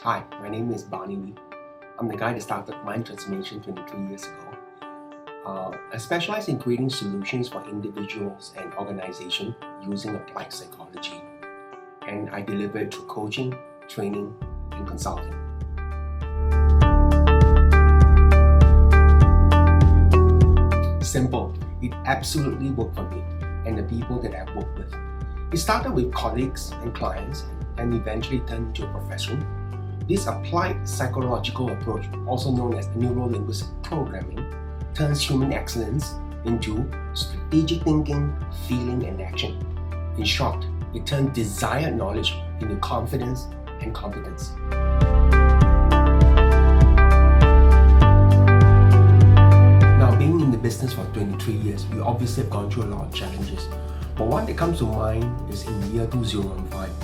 Hi, my name is Barney Wee. I'm the guy that started Mind Transformation 23 years ago. I specialize in creating solutions for individuals and organizations using applied psychology, and I deliver it through coaching, training, and consulting. Simple. It absolutely worked for me and the people that I've worked with. It started with colleagues and clients and eventually turned into a profession. This applied psychological approach, also known as neuro-linguistic programming, turns human excellence into strategic thinking, feeling, and action. In short, it turns desired knowledge into confidence and competence. Now, being in the business for 23 years, we obviously have gone through a lot of challenges. But one that comes to mind is in the year 2015.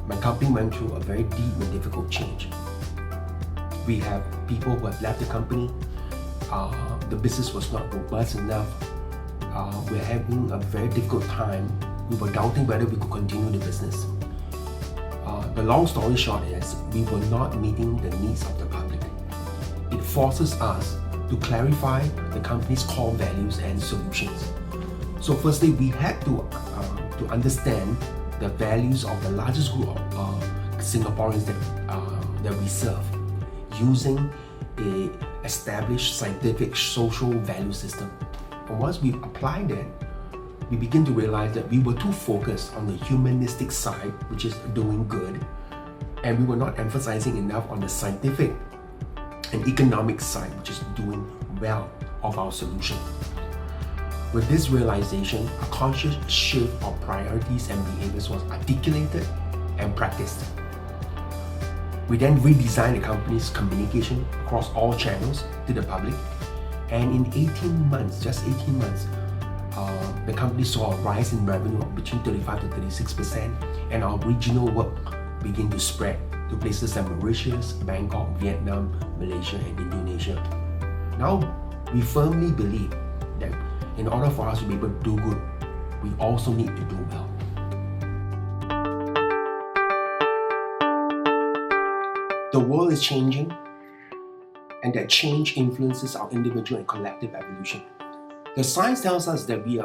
My company went through a very deep and difficult change. We have people who have left the company. The business was not robust enough. We're having a very difficult time. We were doubting whether we could continue the business. The long story short is we were not meeting the needs of the public. It forces us to clarify the company's core values and solutions. So firstly, we had to understand the values of the largest group of Singaporeans that we serve, using a established scientific social value system. And once we applied that, we begin to realize that we were too focused on the humanistic side, which is doing good, and we were not emphasizing enough on the scientific and economic side, which is doing well of our solution. With this realization, a conscious shift of priorities and behaviors was articulated and practiced. We then redesigned the company's communication across all channels to the public, and in 18 months, just 18 months, the company saw a rise in revenue of between 35 to 36%, and our regional work began to spread to places like Mauritius, Bangkok, Vietnam, Malaysia, and Indonesia. Now, we firmly believe that in order for us to be able to do good, we also need to do well. The world is changing, and that change influences our individual and collective evolution. The science tells us that we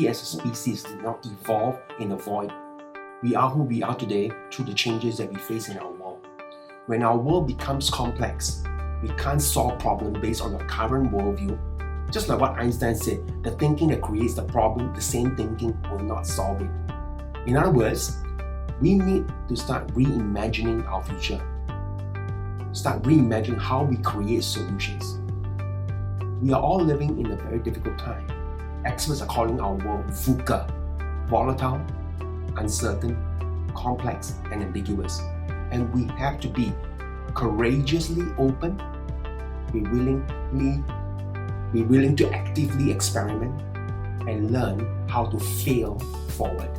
as a species did not evolve in a void. We are who we are today through the changes that we face in our world. When our world becomes complex, we can't solve problems based on our current worldview. Just like what Einstein said, the thinking that creates the problem, the same thinking will not solve it. In other words, we need to start reimagining our future. Start reimagining how we create solutions. We are all living in a very difficult time. Experts are calling our world VUCA, volatile, uncertain, complex, and ambiguous. And we have to be courageously open, be willing to actively experiment and learn how to fail forward.